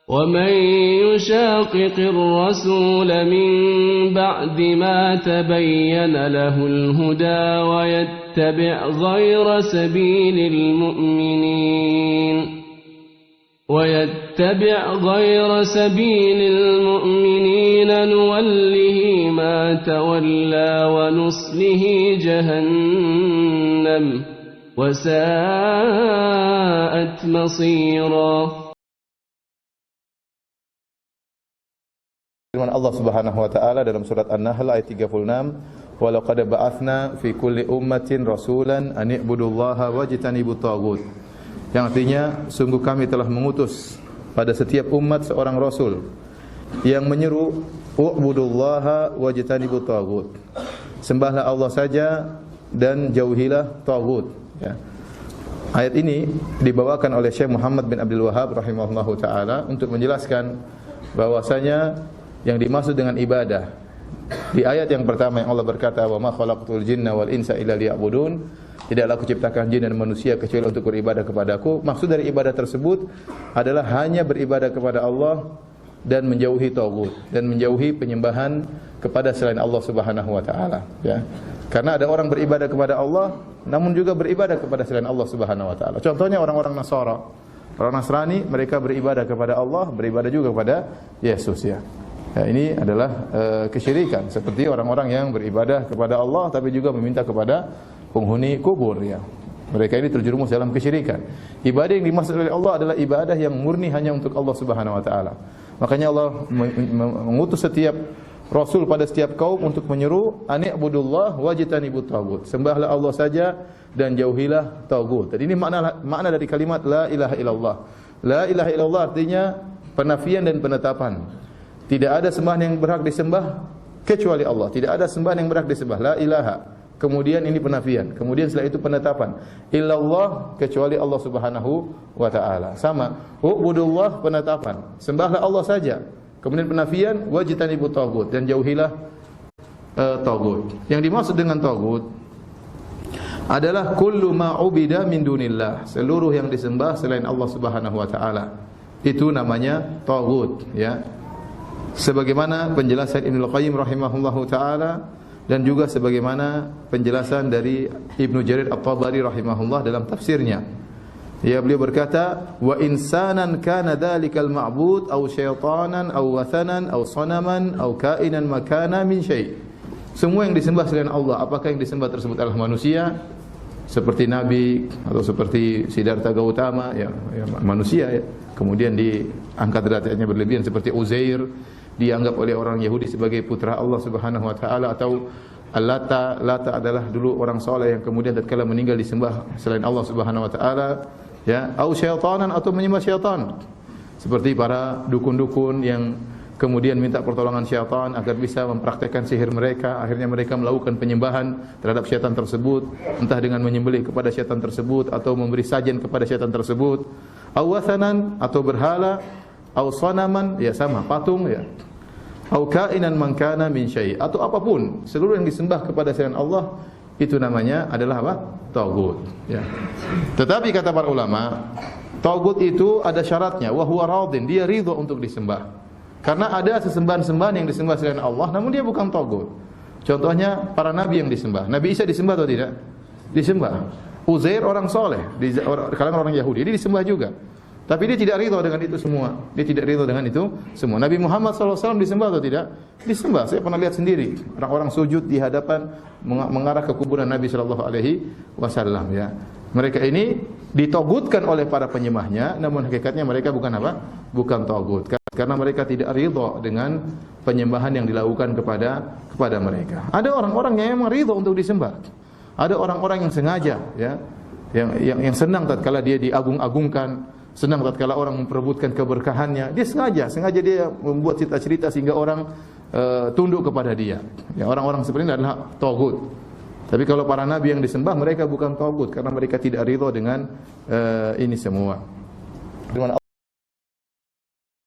ومن يشاقق الرسول من بعد ما تبين له الهدى ويتبع غير سبيل المؤمنين نوله ما تولى ونصله جهنم وساءت مصيرا. Firman Allah Subhanahu wa taala dalam surat An-Nahl ayat 36, "Wa laqad ba'atsna fi kulli ummatin rasulan an i'budullaha wajtanibut taghut." Yang artinya, sungguh kami telah mengutus pada setiap umat seorang rasul yang menyeru u'budullaha wajtanibut taghut. Sembahlah Allah saja dan jauhilah taghut, ya. Ayat ini dibawakan oleh Syekh Muhammad bin Abdul Wahhab rahimahullahu taala untuk menjelaskan bahwasanya yang dimaksud dengan ibadah di ayat yang pertama yang Allah berkata, "Wa ma khalaqtul jinna wal insa illa liya'budun." Tidaklah aku ciptakan jin dan manusia kecuali untuk beribadah kepadaku. Maksud dari ibadah tersebut adalah hanya beribadah kepada Allah dan menjauhi taghut dan menjauhi penyembahan kepada selain Allah Subhanahu wa taala, ya. Karena ada orang beribadah kepada Allah namun juga beribadah kepada selain Allah Subhanahu wa taala. Contohnya orang-orang Nasara. Orang Nasrani mereka beribadah kepada Allah, beribadah juga kepada Yesus, ya. Ya, ini adalah kesyirikan seperti orang-orang yang beribadah kepada Allah tapi juga meminta kepada penghuni kubur, ya. Mereka ini terjerumus dalam kesyirikan. Ibadah yang dimaksud oleh Allah adalah ibadah yang murni hanya untuk Allah Subhanahu wa taala. Makanya Allah mengutus setiap rasul pada setiap kaum untuk menyeru ani'budullah wajtanibut taghut. Sembahlah Allah saja dan jauhilah taghut. Jadi ini makna dari kalimat la ilaha illallah. La ilaha illallah artinya penafian dan penetapan. Tidak ada sembahan yang berhak disembah kecuali Allah. Tidak ada sembahan yang berhak disembah. La ilaha. Kemudian ini penafian. Kemudian setelah itu penetapan. Illallah kecuali Allah Subhanahu wa taala. Sama. U'budullah penetapan. Sembahlah Allah saja. Kemudian penafian wajtanibut taghut dan jauhilah taghut. Yang dimaksud dengan taghut adalah kullu ma ubida min dunillah. Seluruh yang disembah selain Allah Subhanahu wa taala. Itu namanya taghut, ya. Sebagaimana penjelasan Ibnu Qayyim rahimahullahu taala dan juga sebagaimana penjelasan dari Ibnu Jarir At-Tabari rahimahullah dalam tafsirnya. Ya, beliau berkata, "Wa insanan kana dzalikal ma'bud aw syaitanan aw wathanan aw sanaman aw kainan makana min syai'." Semua yang disembah selain Allah, apakah yang disembah tersebut adalah manusia seperti nabi atau seperti Siddhartha Gautama, ya manusia, ya. Kemudian diangkat derajatnya berlebihan seperti Uzair, dianggap oleh orang Yahudi sebagai putra Allah Subhanahu wa taala, atau Lata adalah dulu orang saleh yang kemudian tatkala meninggal disembah selain Allah Subhanahu wa taala, ya, au syaitanan atau menyembah syaitan. Seperti para dukun-dukun yang kemudian minta pertolongan syaitan agar bisa mempraktekkan sihir mereka, akhirnya mereka melakukan penyembahan terhadap syaitan tersebut, entah dengan menyembelih kepada syaitan tersebut atau memberi sajen kepada syaitan tersebut. Au wathanan atau berhala, au sanaman, ya sama, patung, ya. Au kainan man kana min syai', atau apapun, seluruh yang disembah kepada selain Allah itu namanya adalah apa? Taghut, ya. Tetapi kata para ulama, taghut itu ada syaratnya, wa huwa radin, dia ridha untuk disembah. Karena ada sesembahan-sembahan yang disembah selain Allah namun dia bukan taghut. Contohnya para nabi yang disembah. Nabi Isa disembah atau tidak? Disembah. Uzair orang soleh di kalangan orang Yahudi, dia disembah juga. Tapi dia tidak ridha dengan itu semua. Dia tidak ridha dengan itu semua. Nabi Muhammad SAW disembah atau tidak? Disembah. Saya pernah lihat sendiri. Orang-orang sujud di hadapan mengarah ke kuburan Nabi SAW, ya. Mereka ini ditogutkan oleh para penyembahnya, namun hakikatnya mereka bukan apa? Bukan togut. Karena mereka tidak ridha dengan penyembahan yang dilakukan kepada mereka. Ada orang-orang yang memang ridha untuk disembah. Ada orang-orang yang sengaja, ya, yang senang tatkala dia diagung-agungkan, senang tatkala orang memperebutkan keberkahannya. Dia sengaja dia membuat cerita-cerita sehingga orang tunduk kepada dia. Ya, orang-orang seperti ini adalah tagut. Tapi kalau para nabi yang disembah mereka bukan tagut karena mereka tidak ridha dengan ini semua.